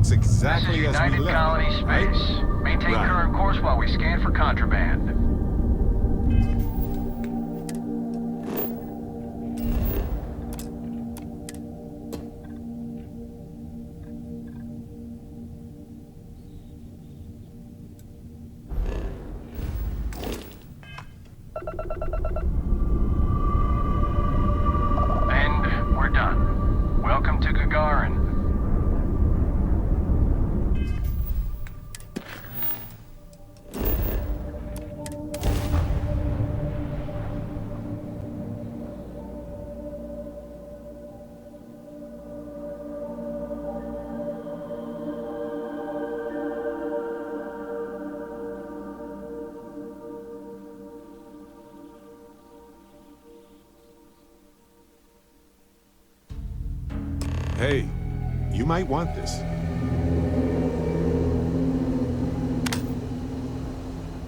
looks exactly This is as we United left Colony it, right? Space. Maintain Right. current course while we scan for contraband. And we're done. Welcome to Gagarin. Hey, you might want this.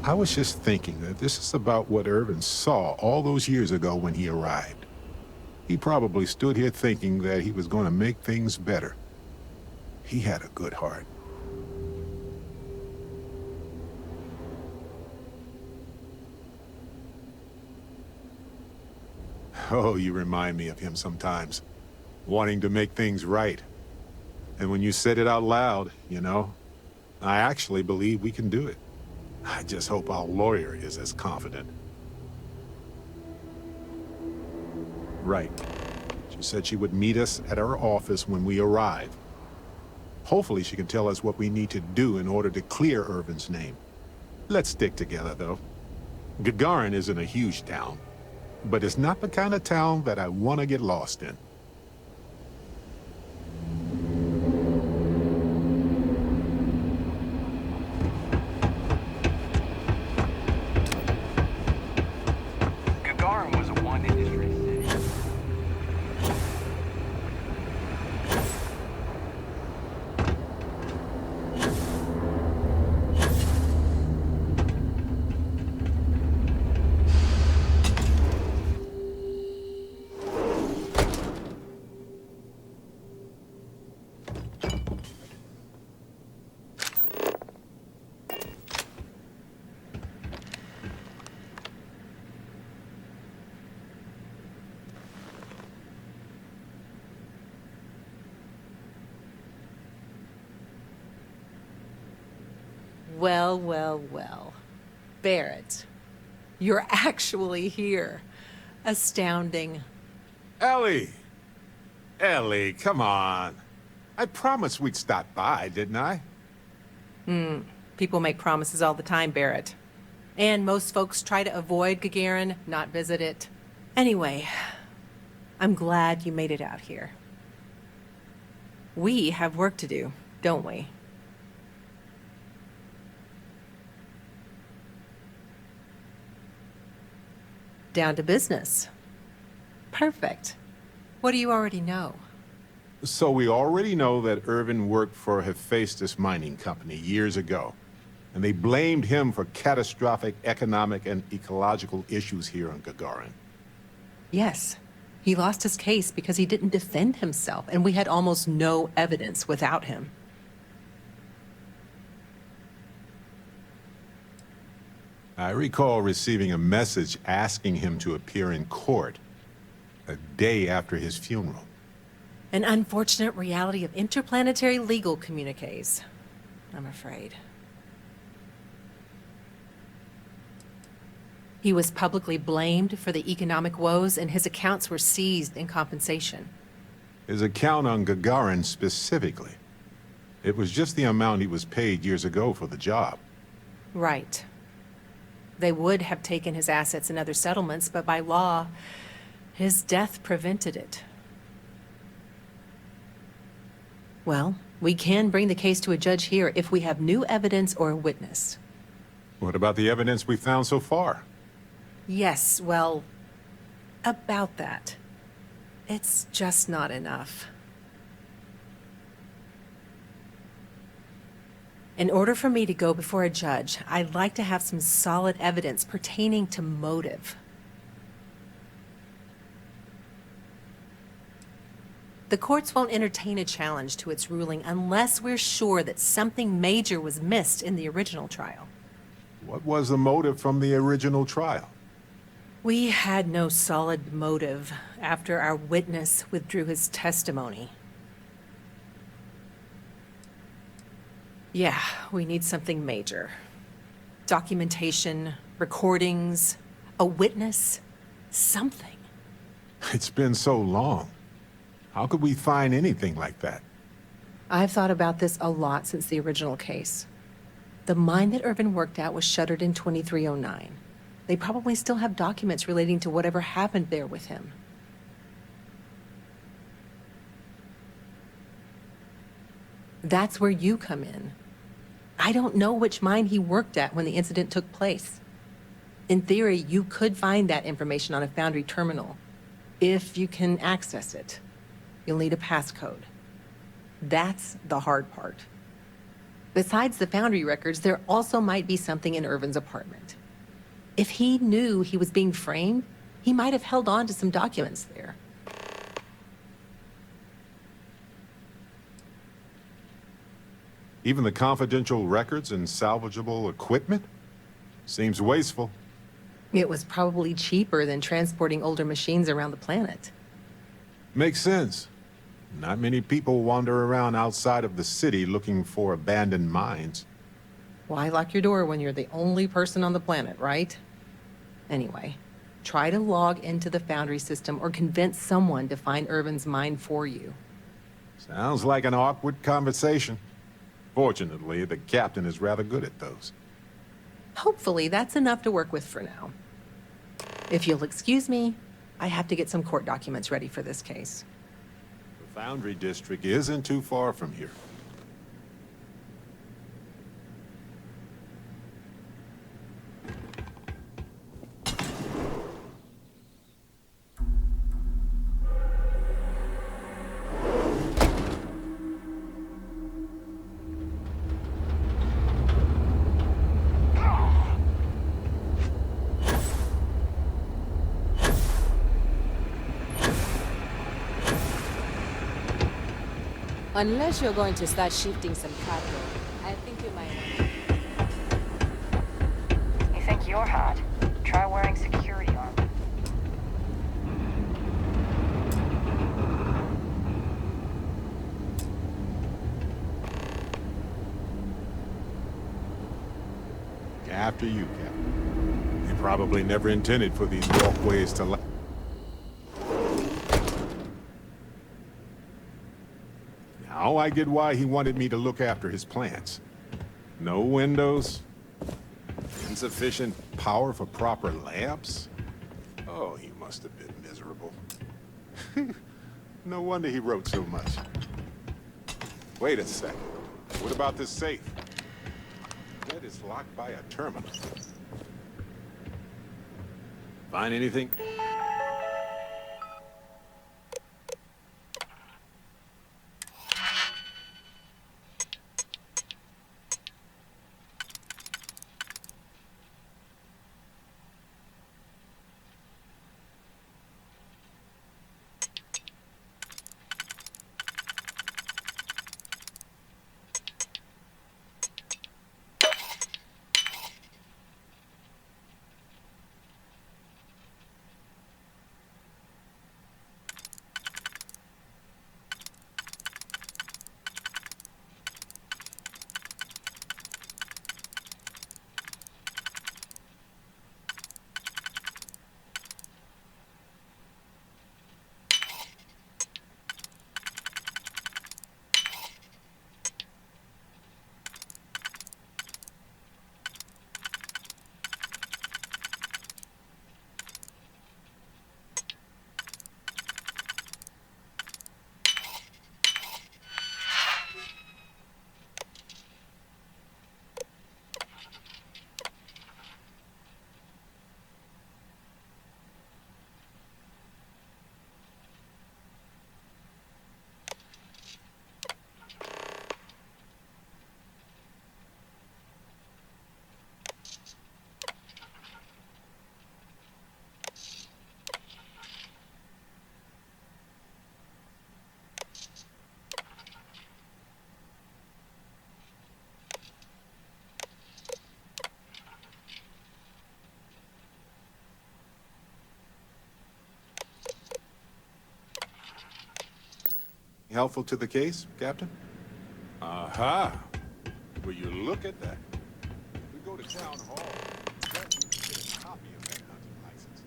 I was just thinking that this is about what Irvin saw all those years ago when he arrived. He probably stood here thinking that he was going to make things better. He had a good heart. Oh, you remind me of him sometimes. Wanting to make things right. And when you said it out loud, you know, I actually believe we can do it. I just hope our lawyer is as confident. Right. She said she would meet us at our office when we arrive. Hopefully she can tell us what we need to do in order to clear Irvin's name. Let's stick together, though. Gagarin isn't a huge town, but it's not the kind of town that I want to get lost in. Gagarin was a one-industry city. Well, well, well. Barret, you're actually here. Astounding. Ellie! Ellie, come on. I promised we'd stop by, didn't I? People make promises all the time, Barret. And most folks try to avoid Gagarin, not visit it. Anyway, I'm glad you made it out here. We have work to do, don't we? Down to business. Perfect. What do you already know? So we already know that Irvin worked for Hephaestus Mining Company years ago, and they blamed him for catastrophic economic and ecological issues here on Gagarin. Yes. He lost his case because he didn't defend himself, and we had almost no evidence without him. I recall receiving a message asking him to appear in court a day after his funeral. An unfortunate reality of interplanetary legal communiques, I'm afraid. He was publicly blamed for the economic woes, and his accounts were seized in compensation. His account on Gagarin specifically. It was just the amount he was paid years ago for the job. Right. They would have taken his assets in other settlements, but by law, his death prevented it. Well, we can bring the case to a judge here if we have new evidence or a witness. What about the evidence we found so far? Yes, well, about that. It's just not enough. In order for me to go before a judge, I'd like to have some solid evidence pertaining to motive. The courts won't entertain a challenge to its ruling unless we're sure that something major was missed in the original trial. What was the motive from the original trial? We had no solid motive after our witness withdrew his testimony. Yeah, we need something major. Documentation, recordings, a witness, something. It's been so long. How could we find anything like that? I've thought about this a lot since the original case. The mine that Irvin worked at was shuttered in 2309. They probably still have documents relating to whatever happened there with him. That's where you come in. I don't know which mine he worked at when the incident took place. In theory, you could find that information on a Foundry terminal, if you can access it. You'll need a passcode. That's the hard part. Besides the Foundry records, there also might be something in Irvin's apartment. If he knew he was being framed, he might have held on to some documents there. Even the confidential records and salvageable equipment? Seems wasteful. It was probably cheaper than transporting older machines around the planet. Makes sense. Not many people wander around outside of the city looking for abandoned mines. Why lock your door when you're the only person on the planet, right? Anyway, try to log into the Foundry system or convince someone to find Irvin's mine for you. Sounds like an awkward conversation. Fortunately, the captain is rather good at those. Hopefully, that's enough to work with for now. If you'll excuse me, I have to get some court documents ready for this case. The Foundry District isn't too far from here. Unless you're going to start shifting some capital, I think you might. You think you're hot? Try wearing security armor. After you, Captain. They probably never intended for these walkways to last. Now I get why he wanted me to look after his plants. No windows, insufficient power for proper lamps. Oh, he must have been miserable. No wonder he wrote so much. Wait a second. What about this safe? That is locked by a terminal. Find anything? helpful to the case, Captain? Aha! Will you look at that? We go to town hall. That you can get a copy of that hunting license.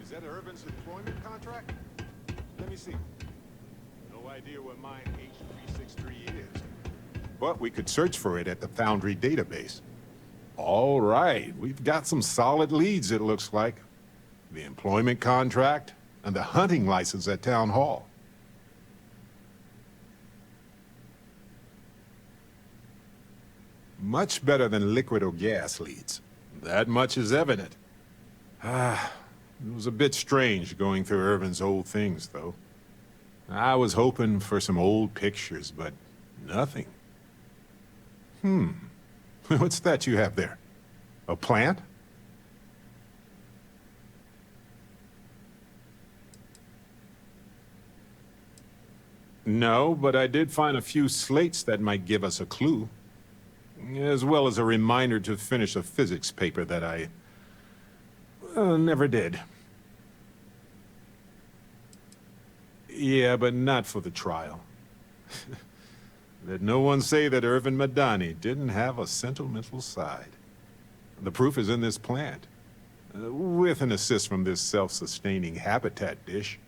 Is that Irvin's employment contract? Let me see. No idea what mine H363 is. But we could search for it at the Foundry database. All right, we've got some solid leads, it looks like. The employment contract and the hunting license at town hall. Much better than liquid or gas leads. That much is evident. It was a bit strange going through Irvin's old things, though. I was hoping for some old pictures, but nothing. What's that you have there? A plant? No, but I did find a few slates that might give us a clue. As well as a reminder to finish a physics paper that I never did. Yeah, but not for the trial. Let no one say that Irvin Madani didn't have a sentimental side. The proof is in this plant, with an assist from this self-sustaining habitat dish.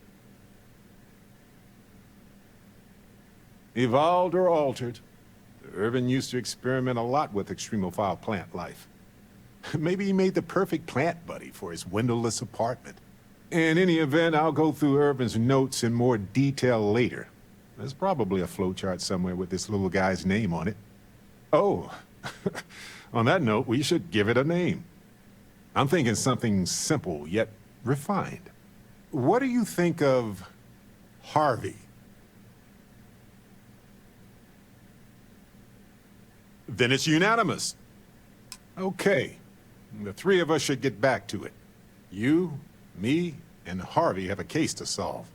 Evolved or altered, Irvin used to experiment a lot with extremophile plant life. Maybe he made the perfect plant buddy for his windowless apartment. In any event, I'll go through Irvin's notes in more detail later. There's probably a flowchart somewhere with this little guy's name on it. Oh, on that note, we should give it a name. I'm thinking something simple yet refined. What do you think of Harvey? Then it's unanimous. Okay. The three of us should get back to it. You, me, and Harvey have a case to solve.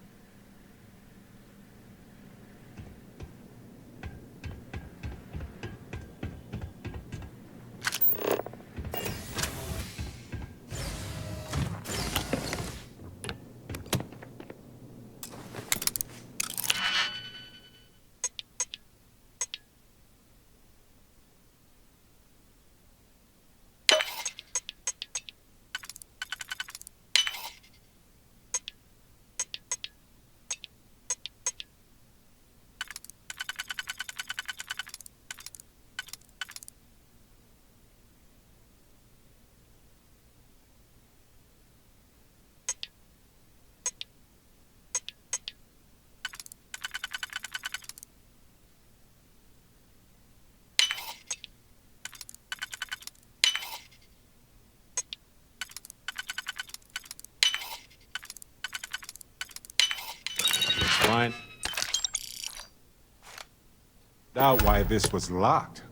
Fine. Doubt why this was locked.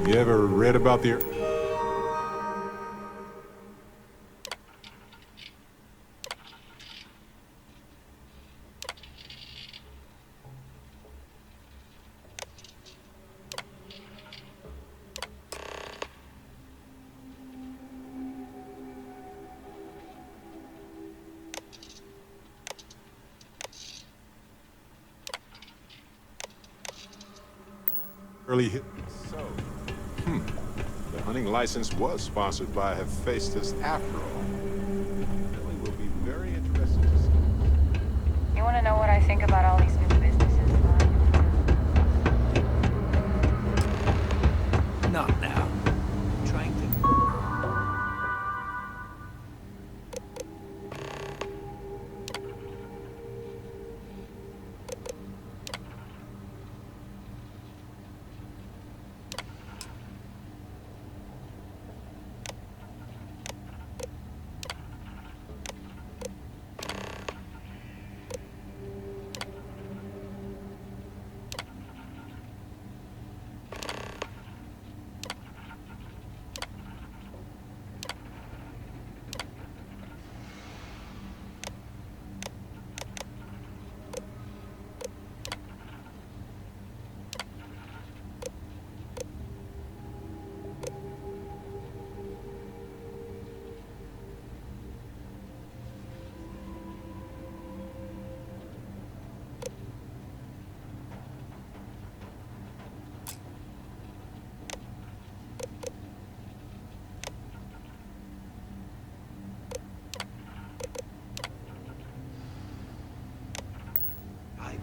You ever read about the... Early hit. So, the hunting license was sponsored by Hephaestus after all. Ellie will be very interested to see. You want to know what I think about all these new businesses of mine? Not now. Trying to...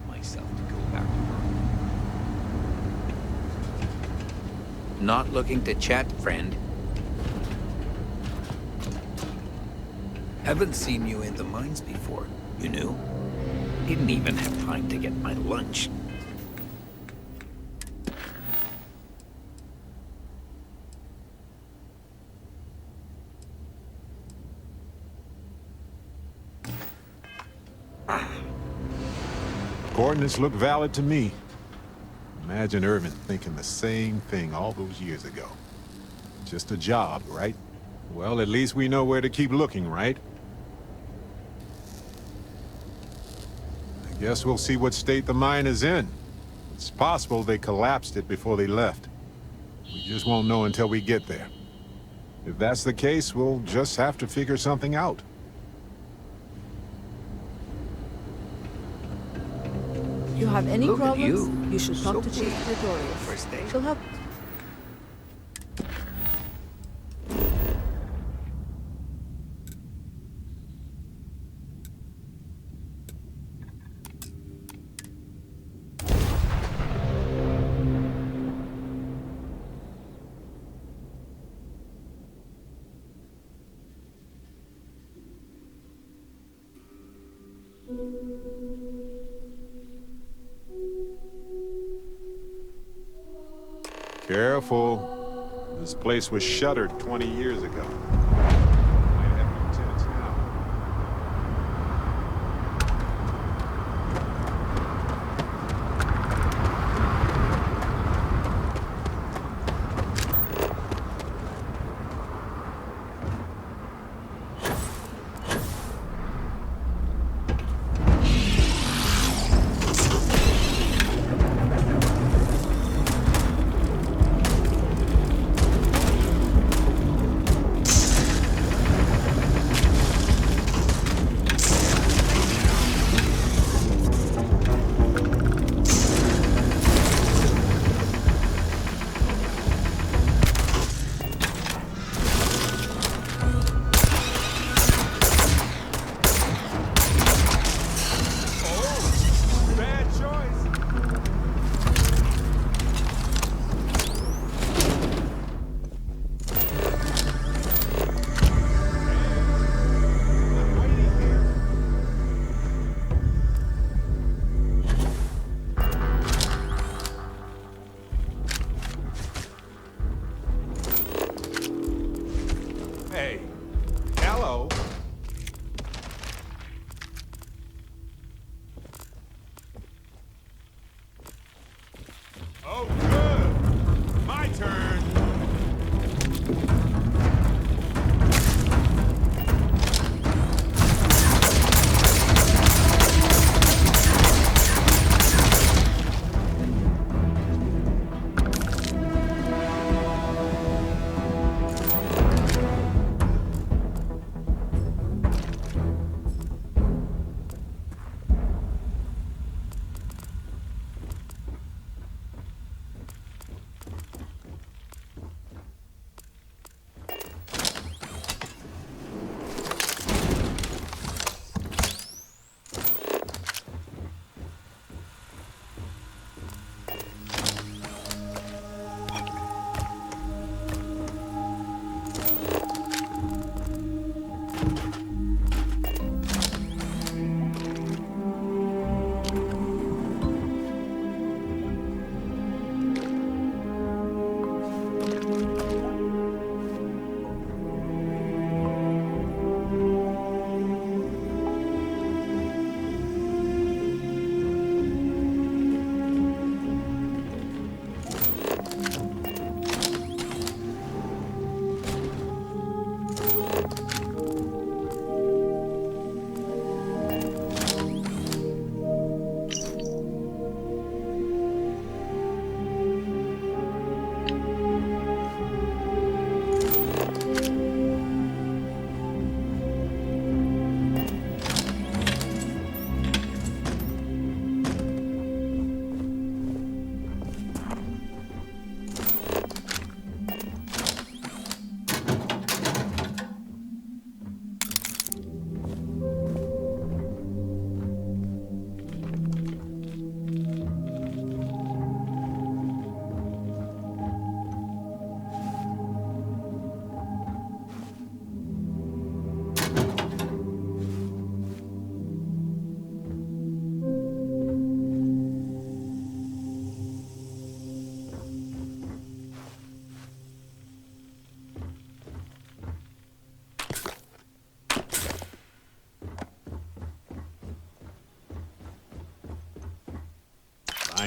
myself to go back to work. Not looking to chat, friend. Haven't seen you in the mines before, you know? Didn't even have time to get my lunch. Coordinates look valid to me. Imagine Irvin thinking the same thing all those years ago. Just a job, right? Well, at least we know where to keep looking, right? I guess we'll see what state the mine is in. It's possible they collapsed it before they left. We just won't know until we get there. If that's the case, we'll just have to figure something out. If you have any Look at problems, you. you should talk So to Chief quick. Pretorius. First day. She'll help. Careful. This place was shuttered 20 years ago. Might have no tenants now. Bad choice. I'm waiting here. Hey, hello. Oh, good. My turn.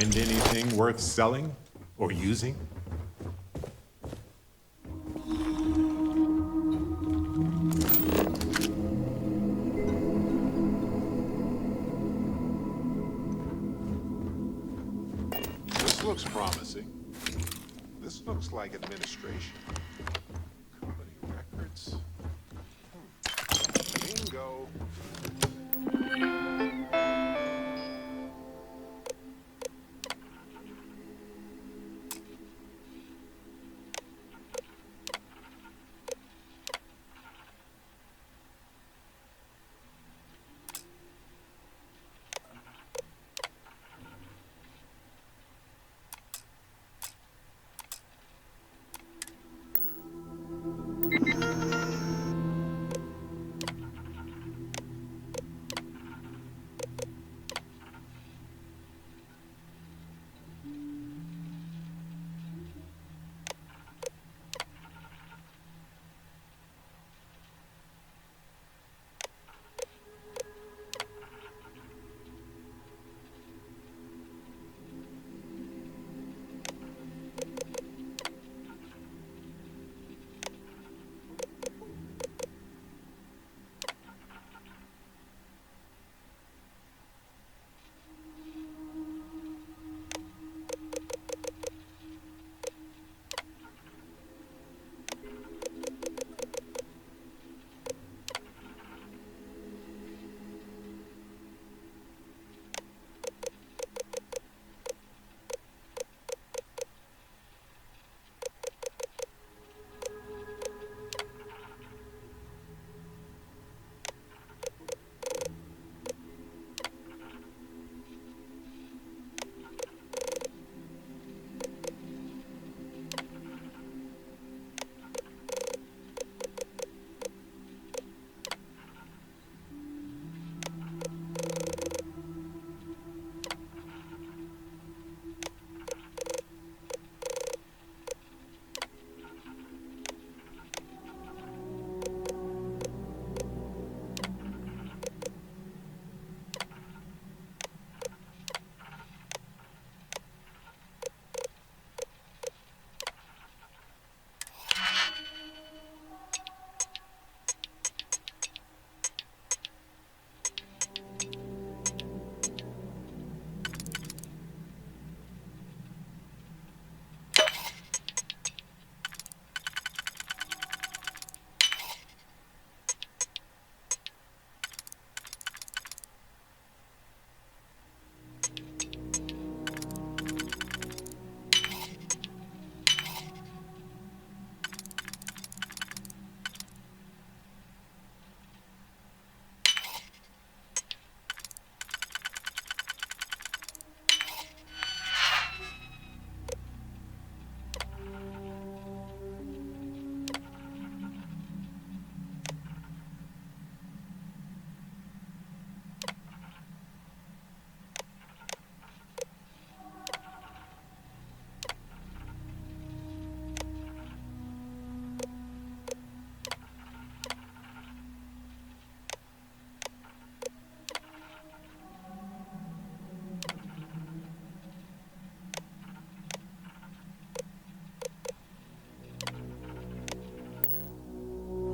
find anything worth selling or using? This looks promising. This looks like administration. Company records. Bingo.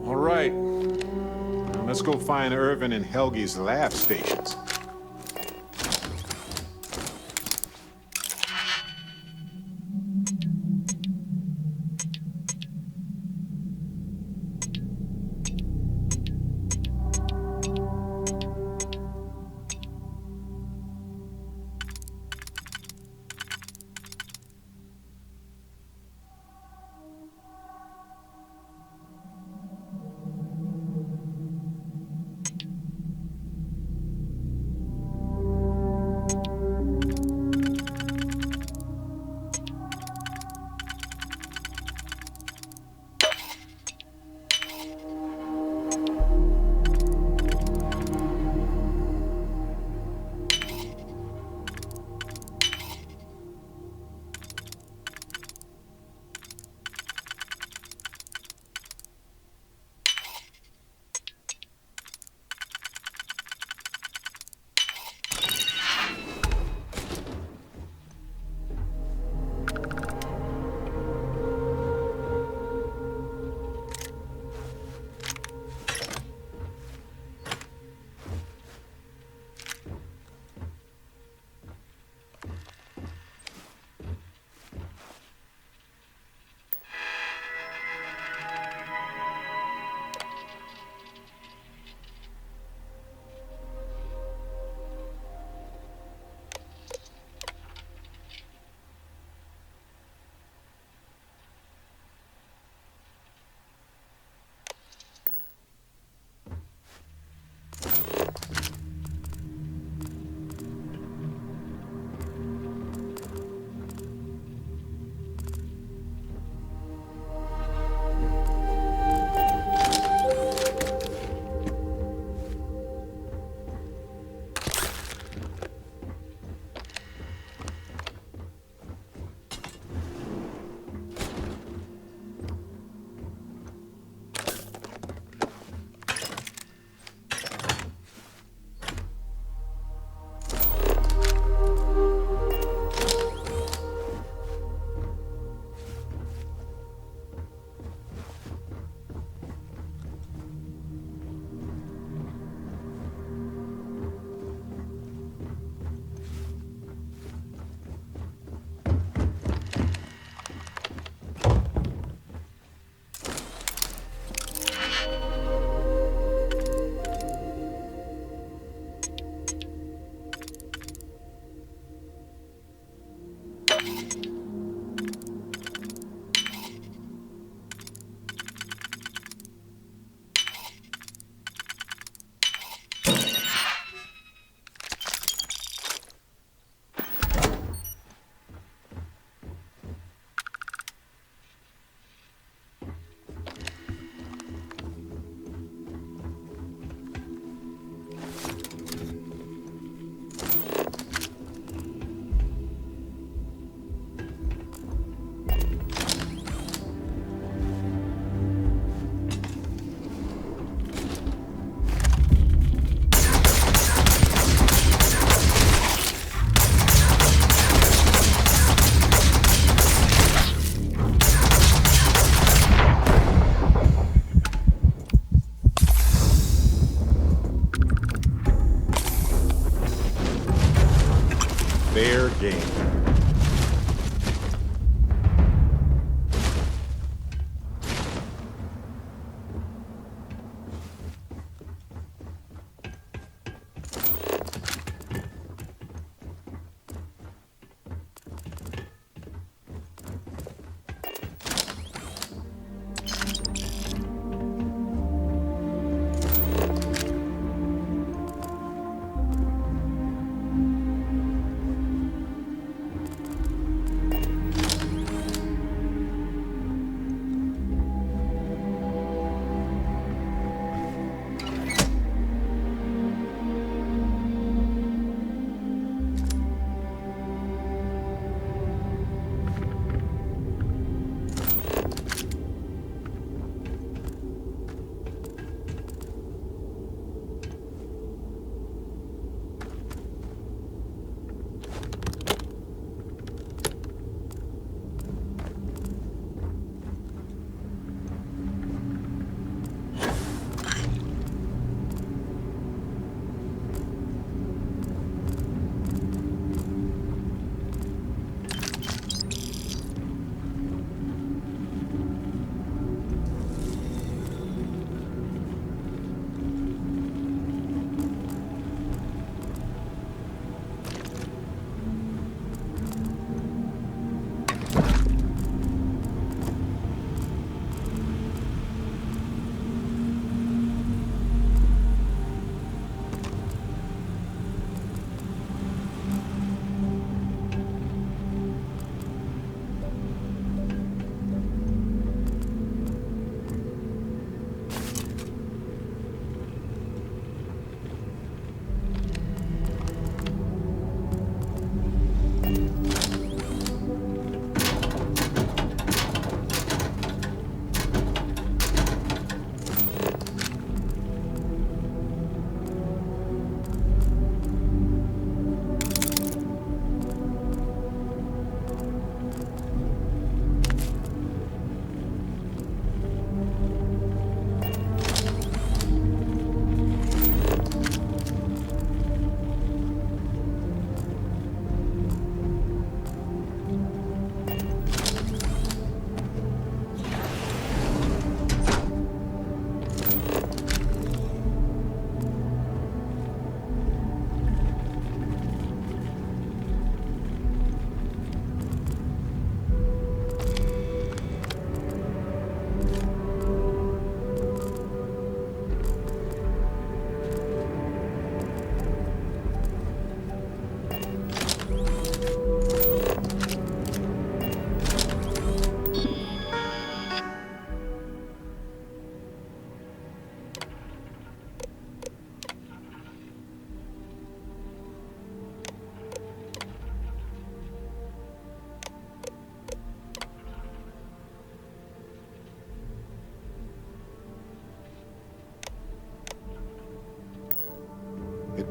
All right. Now let's go find Irvin and Helgi's lab stations.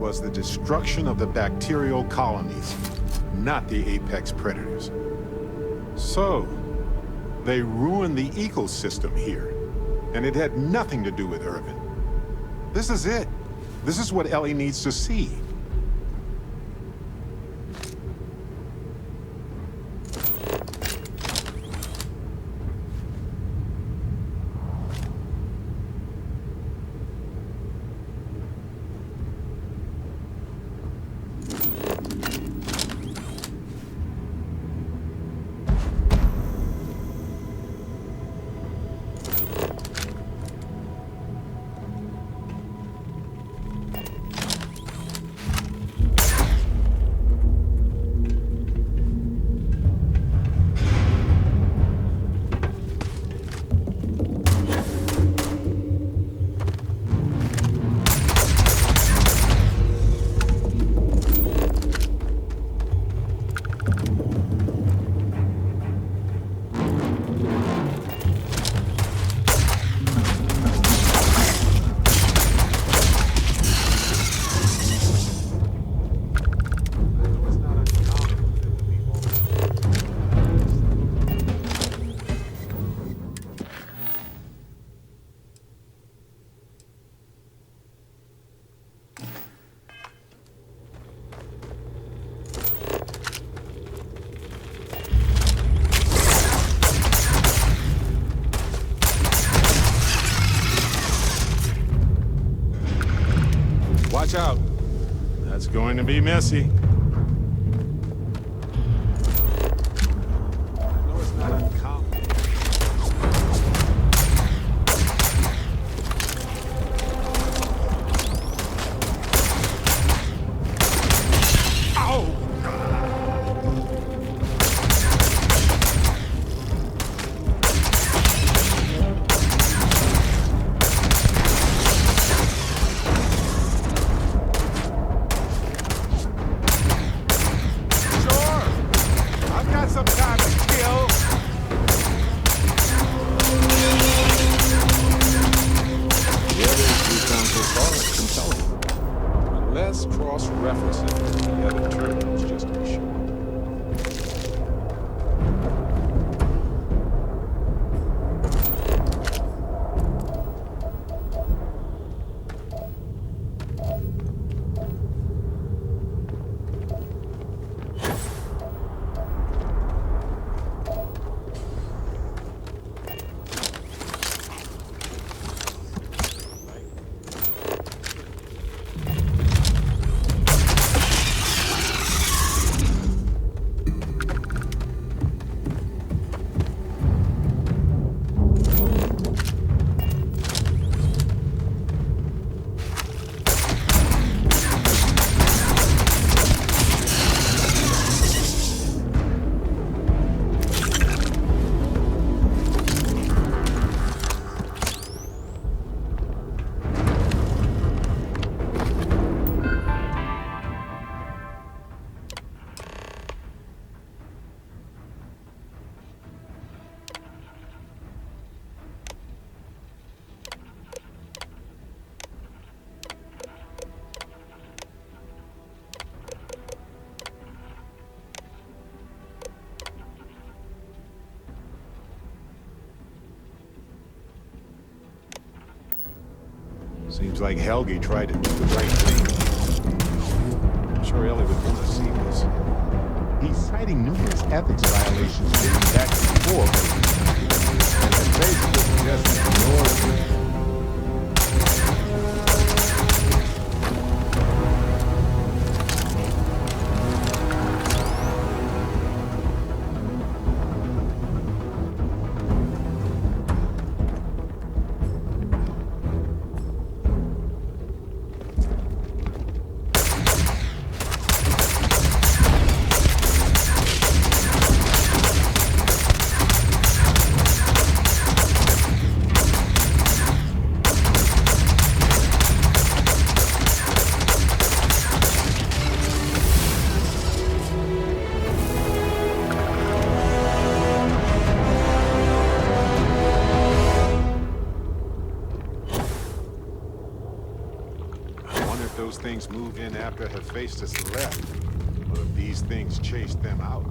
was the destruction of the bacterial colonies, not the apex predators. So, they ruined the ecosystem here, and it had nothing to do with Irvin. This is it. This is what Ellie needs to see. Watch out. That's going to be messy. I know it's not uncommon. Ow! Seems like Helge tried to do the right thing. I'm sure Ellie would want to see this. He's citing numerous ethics violations dating back before, and the basically just ignored it. things moved in after Hephaestus left, or if these things chased them out.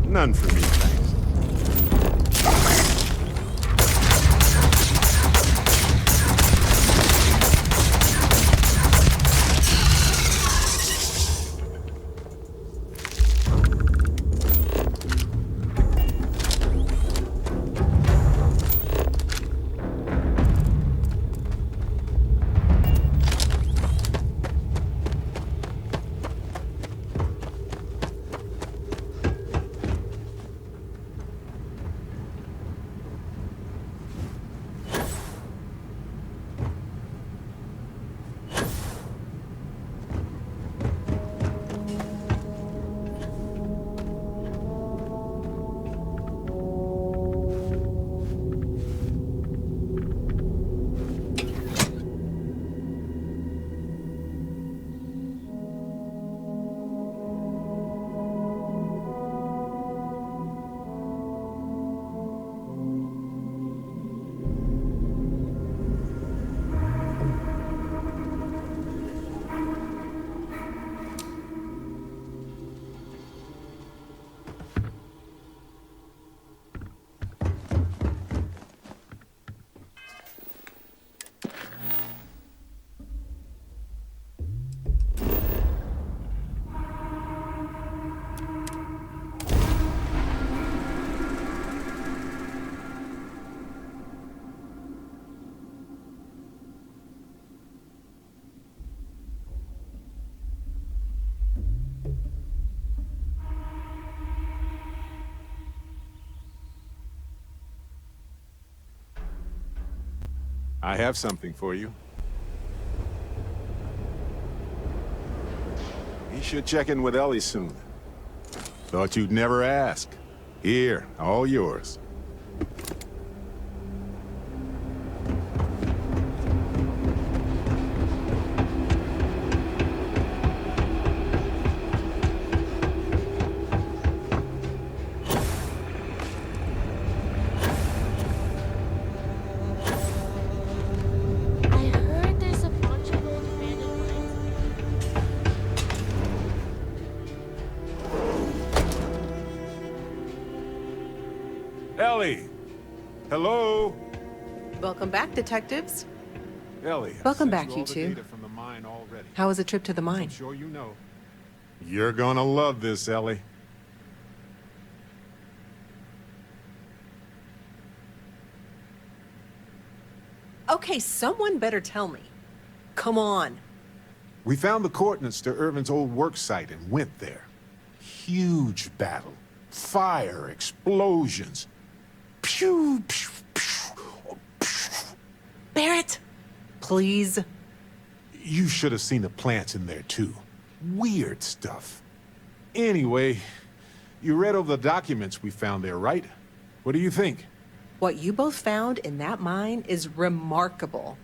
None for me, thanks. I have something for you. You should check in with Ellie soon. Thought you'd never ask. Here, all yours. I heard there's a bunch of old abandoned mines. Ellie! Hello? Welcome back, detectives. Ellie, I Welcome sent back, all you the two. data from the mine already. How was the trip to the mine? I'm sure you know. You're gonna love this, Ellie. Okay, someone better tell me. Come on. We found the coordinates to Irvin's old work site and went there. Huge battle. Fire, explosions. Pew, pew, pew, pew. Barret, please. You should have seen the plants in there, too. Weird stuff. Anyway, you read over the documents we found there, right? What do you think? What you both found in that mine is remarkable.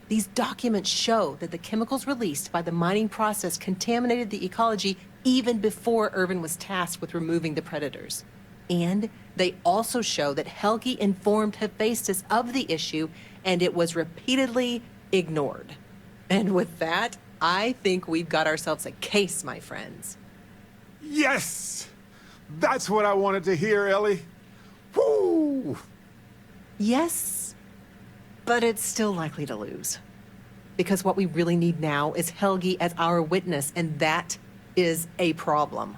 These documents show that the chemicals released by the mining process contaminated the ecology even before Irvin was tasked with removing the predators. And they also show that Helgi informed Hephaestus of the issue, and it was repeatedly ignored. And with that, I think we've got ourselves a case, my friends. Yes! That's what I wanted to hear, Ellie. Woo! Yes, but it's still likely to lose. Because what we really need now is Helgi as our witness, and that is a problem.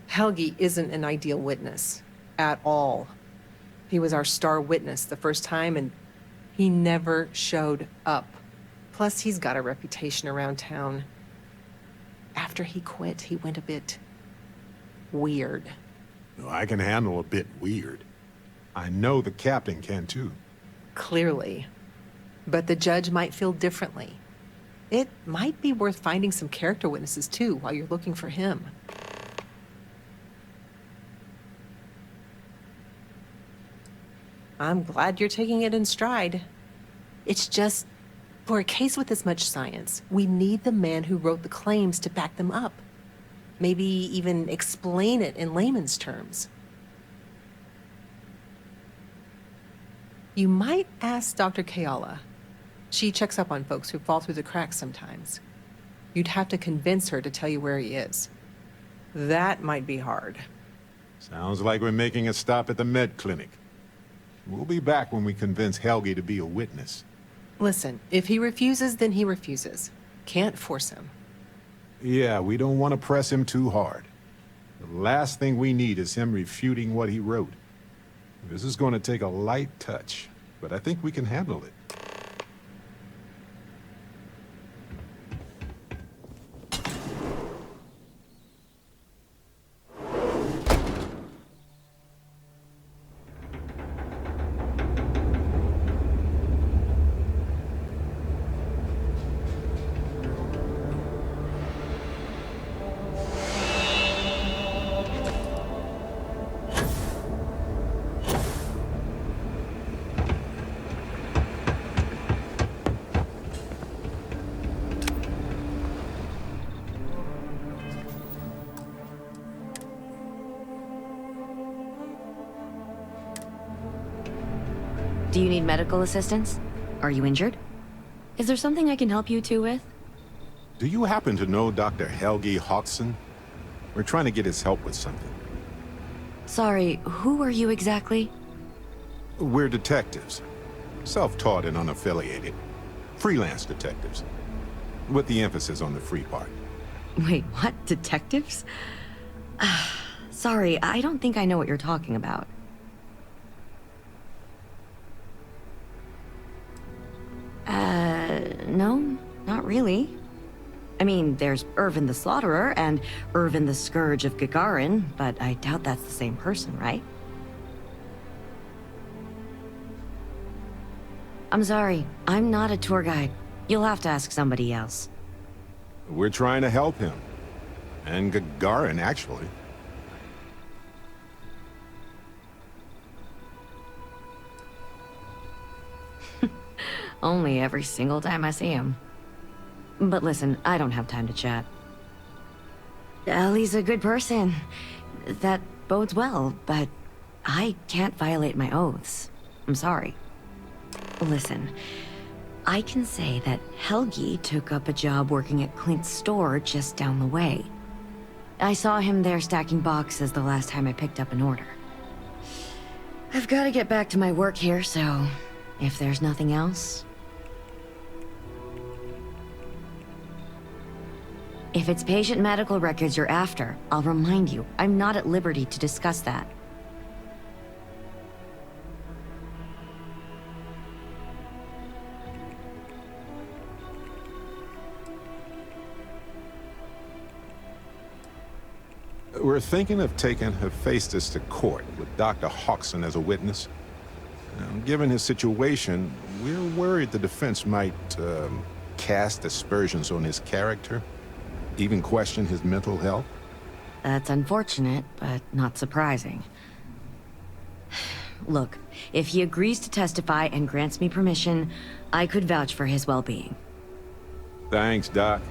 Helgi isn't an ideal witness at all. He was our star witness the first time, and he never showed up. Plus, he's got a reputation around town. After he quit, he went a bit weird. No, I can handle a bit weird. I know the captain can, too. Clearly. But the judge might feel differently. It might be worth finding some character witnesses, too, while you're looking for him. I'm glad you're taking it in stride. It's just, for a case with this much science, we need the man who wrote the claims to back them up. Maybe even explain it in layman's terms. You might ask Dr. Kayala. She checks up on folks who fall through the cracks sometimes. You'd have to convince her to tell you where he is. That might be hard. Sounds like we're making a stop at the med clinic. We'll be back when we convince Helgi to be a witness. Listen, if he refuses, then he refuses. Can't force him. Yeah, we don't want to press him too hard. The last thing we need is him refuting what he wrote. This is going to take a light touch, but I think we can handle it. Do you need medical assistance? Are you injured? Is there something I can help you two with? Do you happen to know Dr. Helgi Hodgson? We're trying to get his help with something. Sorry, who are you exactly? We're detectives. Self-taught and unaffiliated. Freelance detectives. With the emphasis on the free part. Wait, what? Detectives? Sorry, I don't think I know what you're talking about. No, not really. I mean, there's Irvin the Slaughterer and Irvin the Scourge of Gagarin, but I doubt that's the same person, right? I'm sorry, I'm not a tour guide. You'll have to ask somebody else. We're trying to help him. And Gagarin, actually. Only every single time I see him. But listen, I don't have time to chat. Ellie's a good person. That bodes well, but I can't violate my oaths. I'm sorry. Listen, I can say that Helgi took up a job working at Clint's store just down the way. I saw him there stacking boxes the last time I picked up an order. I've got to get back to my work here, so if there's nothing else... If it's patient medical records you're after, I'll remind you, I'm not at liberty to discuss that. We're thinking of taking Hephaestus to court with Dr. Hodgson as a witness. Now, given his situation, we're worried the defense might cast aspersions on his character, even question his mental health. That's unfortunate, but not surprising. Look, if he agrees to testify and grants me permission, I could vouch for his well-being. Thanks, Doc.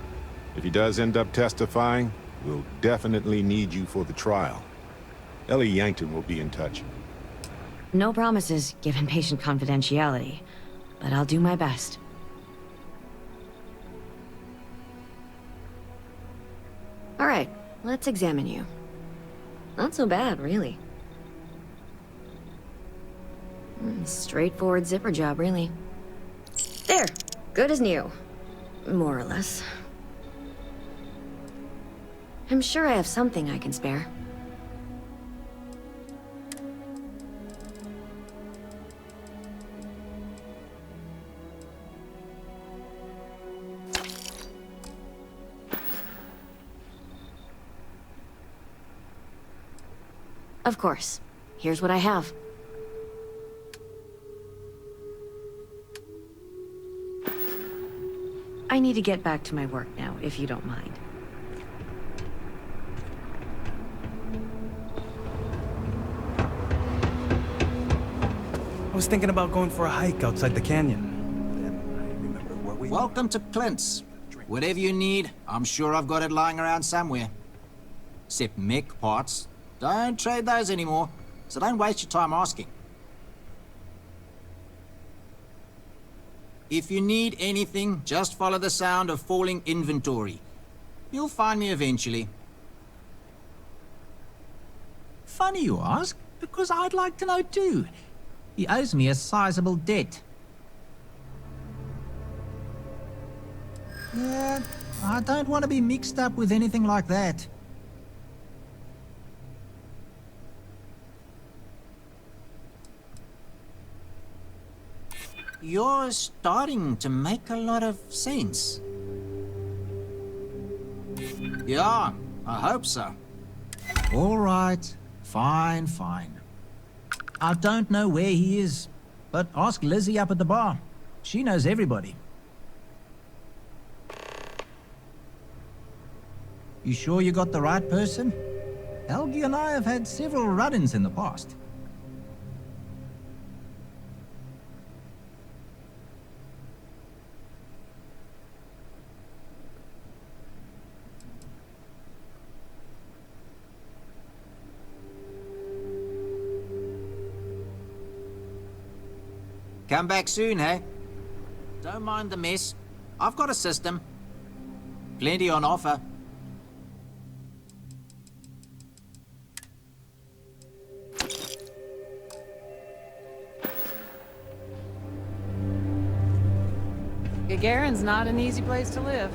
If he does end up testifying, we'll definitely need you for the trial. Ellie Yankton will be in touch. No promises, given patient confidentiality, but I'll do my best. All right, let's examine you. Not so bad, really. Straightforward zipper job, really. There, good as new. More or less. I'm sure I have something I can spare. Of course. Here's what I have. I need to get back to my work now, if you don't mind. I was thinking about going for a hike outside the canyon. Then I remember where we... Welcome to Clint's. Whatever you need, I'm sure I've got it lying around somewhere. Except mech parts. Don't trade those anymore, so don't waste your time asking. If you need anything, just follow the sound of falling inventory. You'll find me eventually. Funny you ask, because I'd like to know too. He owes me a sizable debt. Yeah, I don't want to be mixed up with anything like that. You're starting to make a lot of sense. Yeah, I hope so. All right, fine. I don't know where he is, but ask Lizzie up at the bar. She knows everybody. You sure you got the right person? Helgi and I have had several run-ins in the past. Come back soon, eh? Don't mind the mess. I've got a system. Plenty on offer. Gagarin's not an easy place to live.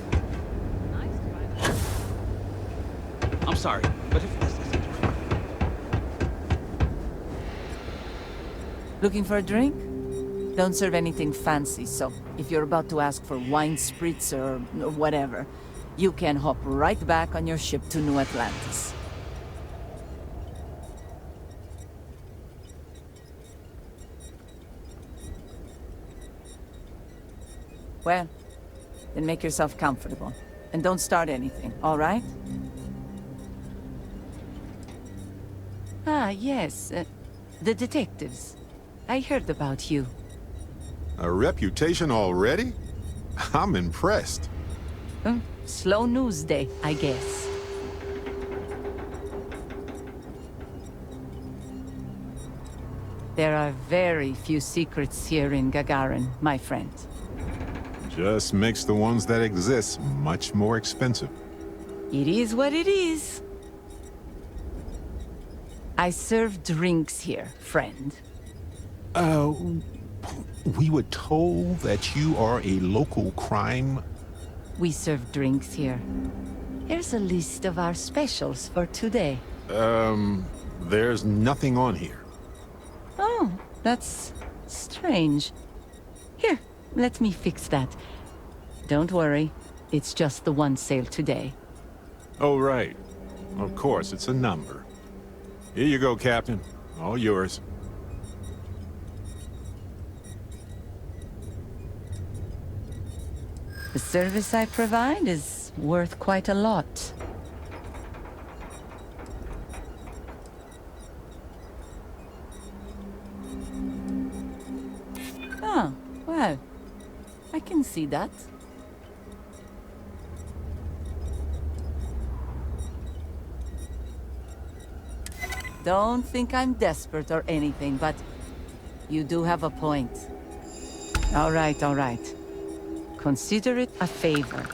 I'm sorry, but if this isn't... Looking for a drink? Don't serve anything fancy, so if you're about to ask for wine spritz or whatever, you can hop right back on your ship to New Atlantis. Well, Then make yourself comfortable. And don't start anything, all right? Ah, yes. The detectives. I heard about you. A reputation already? I'm impressed. Slow news day, I guess. There are very few secrets here in Gagarin, my friend. Just makes the ones that exist much more expensive. It is what it is. I serve drinks here, friend. We were told that you are a local crime. We serve drinks here. Here's a list of our specials for today. There's nothing on here. Oh, that's strange. Here, let me fix that. Don't worry, it's just the one sale today. Oh, right. Of course, it's a number. Here you go, Captain. All yours. The service I provide is worth quite a lot. Ah, well, I can see that. Don't think I'm desperate or anything, but you do have a point. All right, all right. Consider it a favor.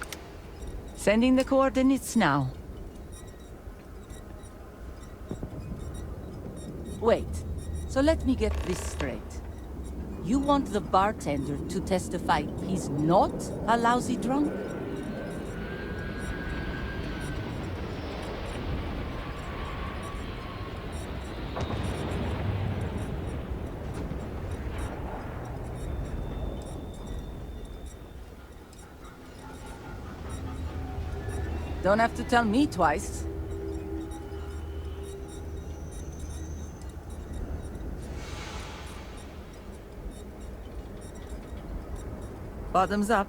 Sending the coordinates now. Wait, so let me get this straight. You want the bartender to testify he's not a lousy drunk? Don't have to tell me twice. Bottoms up.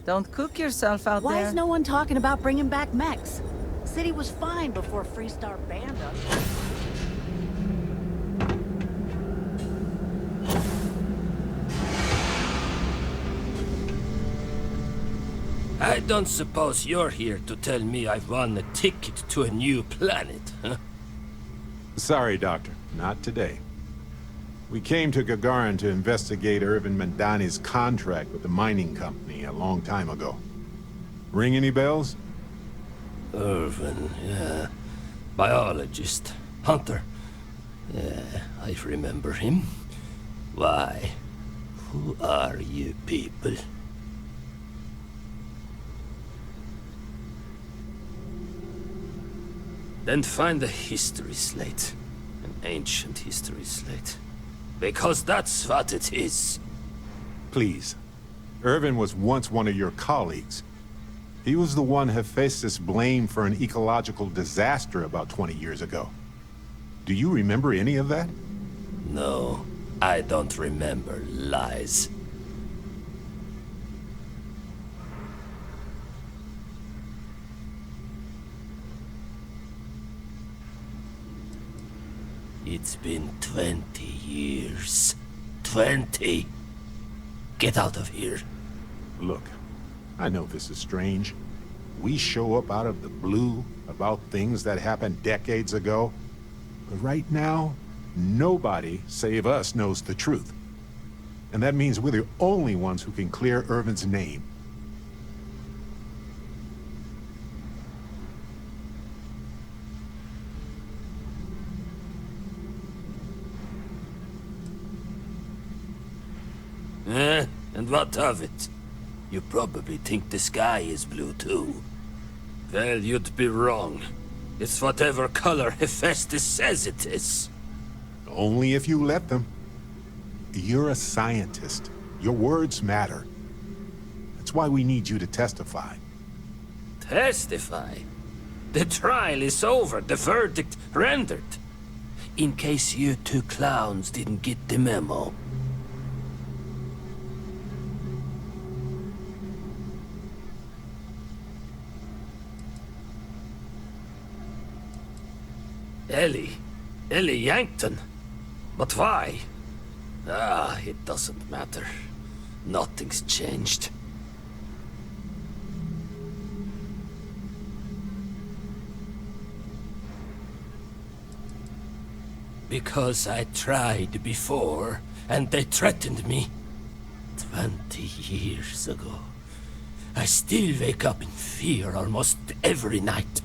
Don't cook yourself out there. Why is no one talking about bringing back mechs? City was fine before Freestar banned us. I don't suppose you're here to tell me I've won a ticket to a new planet, huh? Sorry, Doctor. Not today. We came to Gagarin to investigate Irvin Mandani's contract with the mining company a long time ago. Ring any bells? Irvin, yeah. Biologist. Hunter. Yeah, I remember him. Why? Who are you people? Then find a history slate. An ancient history slate. Because that's what it is. Please. Irvin was once one of your colleagues. He was the one Hephaestus blamed for an ecological disaster about 20 years ago. Do you remember any of that? No, I don't remember lies. It's been 20 years. 20! Get out of here. Look, I know this is strange. We show up out of the blue about things that happened decades ago. But right now, nobody, save us, knows the truth. And that means we're the only ones who can clear Irvin's name. And what of it? You probably think the sky is blue too. Well, you'd be wrong. It's whatever color Hephaestus says it is. Only if you let them. You're a scientist. Your words matter. That's why we need you to testify. Testify? The trial is over, the verdict rendered. In case you two clowns didn't get the memo. Ellie Yankton. But why? Ah, it doesn't matter. Nothing's changed. Because I tried before, and they threatened me. 20 years ago. I still wake up in fear almost every night.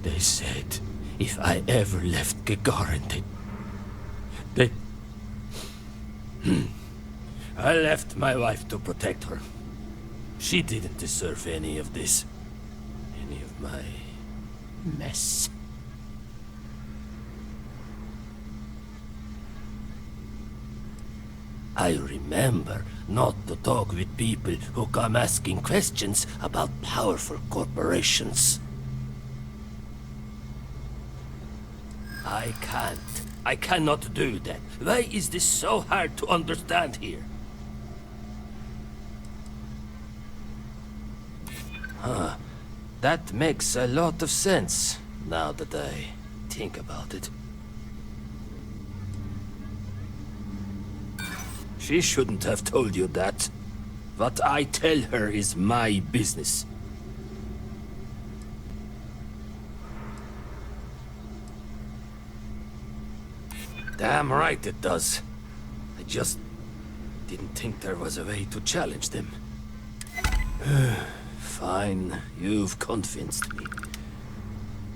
They said if I ever left Gagarin, I left my wife to protect her. She didn't deserve any of this. Any of my mess. I remember not to talk with people who come asking questions about powerful corporations. I cannot do that. Why is this so hard to understand here? Huh. That makes a lot of sense, now that I think about it. She shouldn't have told you that. What I tell her is my business. Damn right it does. I just didn't think there was a way to challenge them. Fine, you've convinced me.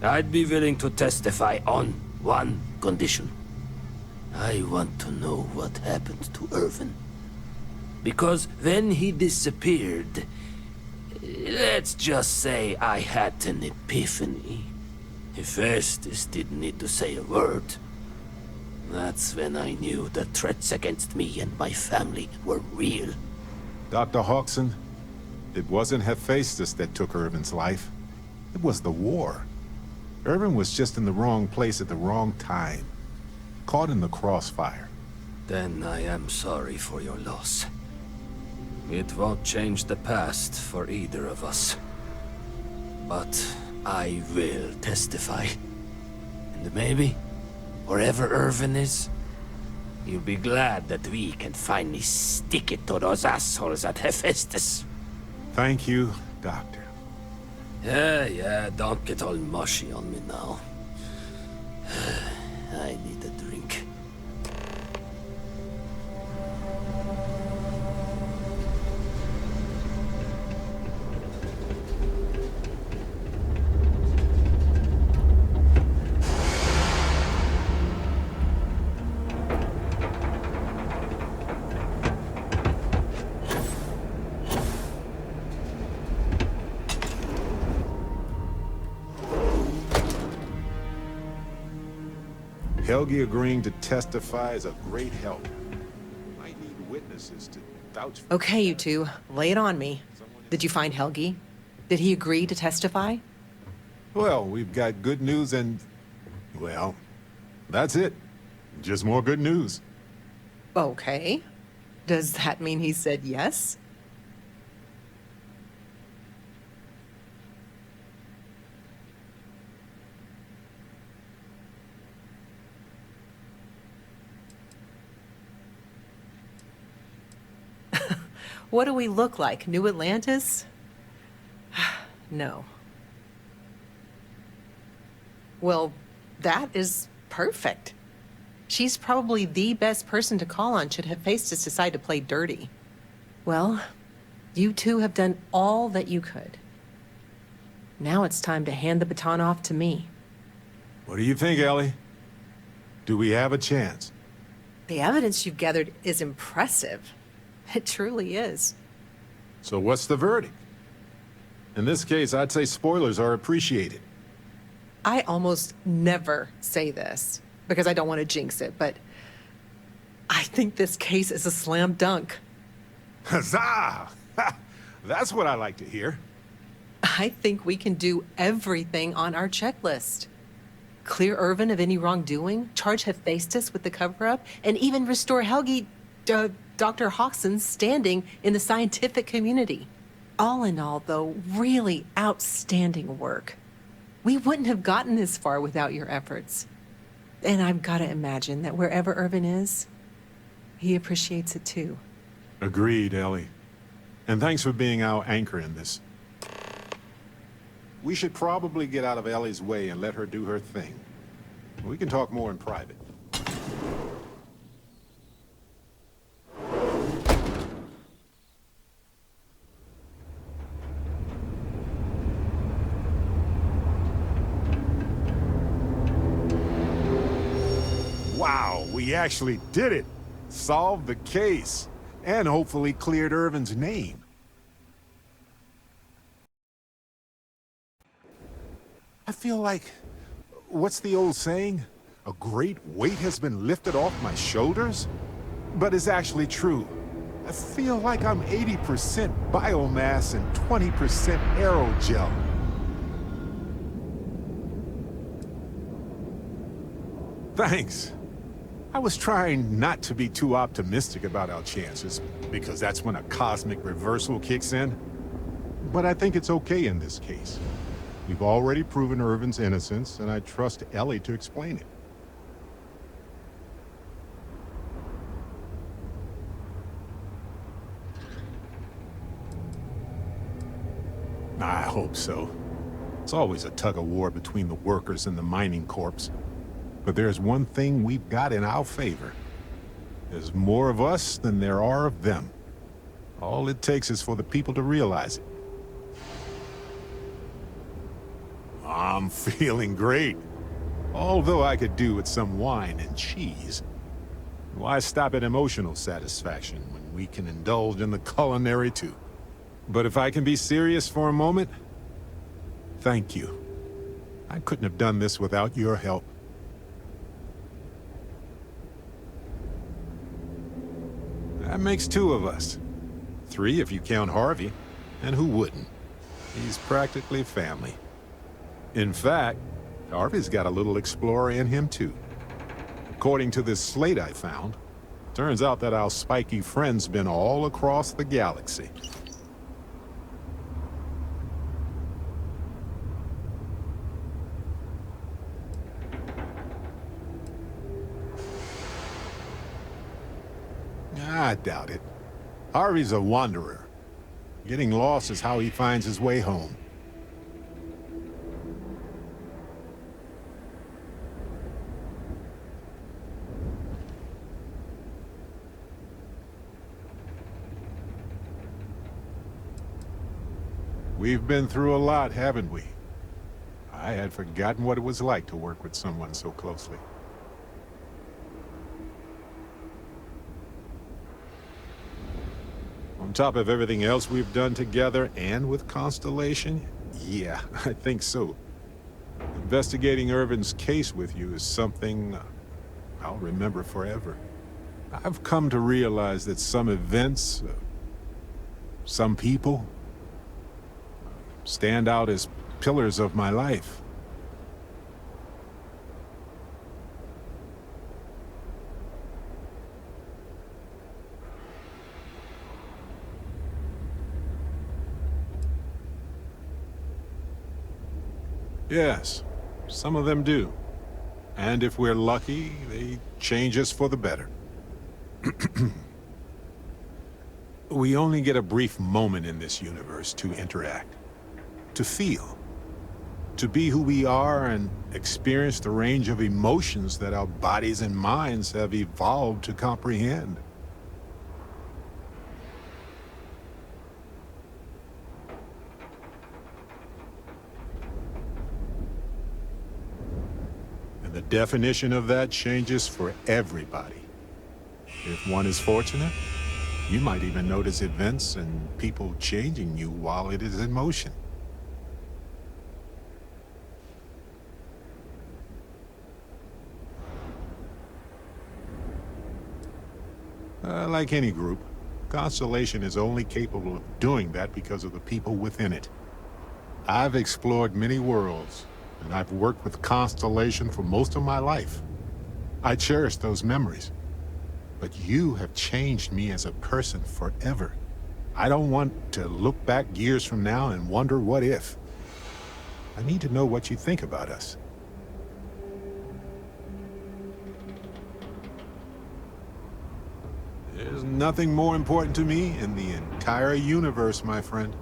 I'd be willing to testify on one condition. I want to know what happened to Irvin. Because when he disappeared, let's just say I had an epiphany. Hephaestus didn't need to say a word. That's when I knew the threats against me and my family were real. Dr. Hawkson, it wasn't Hephaestus that took Irvin's life. It was the war. Irvin was just in the wrong place at the wrong time. Caught in the crossfire. Then I am sorry for your loss. It won't change the past for either of us. But I will testify. And maybe, wherever Irvin is, you'll be glad that we can finally stick it to those assholes at Hephaestus. Thank you, Doctor. Yeah, don't get all mushy on me now. I need a drink. Helgi agreeing to testify is a great help. We might need witnesses to vouch for... Okay, you two, lay it on me. Did you find Helgi? Did he agree to testify? Well, we've got good news and... well, that's it. Just more good news. Okay. Does that mean he said yes? What do we look like? New Atlantis? No. Well, that is perfect. She's probably the best person to call on should Hephaestus decide to play dirty. Well, you two have done all that you could. Now it's time to hand the baton off to me. What do you think, Ellie? Do we have a chance? The evidence you've gathered is impressive. It truly is. So what's the verdict? In this case, I'd say spoilers are appreciated. I almost never say this because I don't want to jinx it, but I think this case is a slam dunk. Huzzah! That's what I like to hear. I think we can do everything on our checklist. Clear Irvin of any wrongdoing, charge Hephaestus with the cover-up, and even restore Helgi, Dr. Hawkson's standing in the scientific community. All in all, though, really outstanding work. We wouldn't have gotten this far without your efforts. And I've got to imagine that wherever Irvin is, he appreciates it too. Agreed, Ellie. And thanks for being our anchor in this. We should probably get out of Ellie's way and let her do her thing. We can talk more in private. Wow, we actually did it! Solved the case, and hopefully cleared Irvin's name. I feel like, what's the old saying? A great weight has been lifted off my shoulders? But it's actually true. I feel like I'm 80% biomass and 20% aerogel. Thanks. I was trying not to be too optimistic about our chances, because that's when a cosmic reversal kicks in. But I think it's okay in this case. We've already proven Irvin's innocence, and I trust Ellie to explain it. I hope so. It's always a tug-of-war between the workers and the mining corps. But there's one thing we've got in our favor. There's more of us than there are of them. All it takes is for the people to realize it. I'm feeling great. Although I could do with some wine and cheese. Why stop at emotional satisfaction when we can indulge in the culinary too? But if I can be serious for a moment, thank you. I couldn't have done this without your help. That makes two of us. Three if you count Harvey. And who wouldn't? He's practically family. In fact, Harvey's got a little explorer in him too. According to this slate I found, turns out that our spiky friend's been all across the galaxy. I doubt it. Harvey's a wanderer. Getting lost is how he finds his way home. We've been through a lot, haven't we? I had forgotten what it was like to work with someone so closely. On top of everything else we've done together and with Constellation, yeah, I think so. Investigating Irvin's case with you is something I'll remember forever. I've come to realize that some events, some people, stand out as pillars of my life. Yes, some of them do. And if we're lucky, they change us for the better. We only get a brief moment in this universe to interact, to feel, to be who we are and experience the range of emotions that our bodies and minds have evolved to comprehend. And the definition of that changes for everybody. If one is fortunate, you might even notice events and people changing you while it is in motion. Like any group, Constellation is only capable of doing that because of the people within it. I've explored many worlds, and I've worked with Constellation for most of my life. I cherish those memories. But you have changed me as a person forever. I don't want to look back years from now and wonder what if. I need to know what you think about us. There's nothing more important to me in the entire universe, my friend.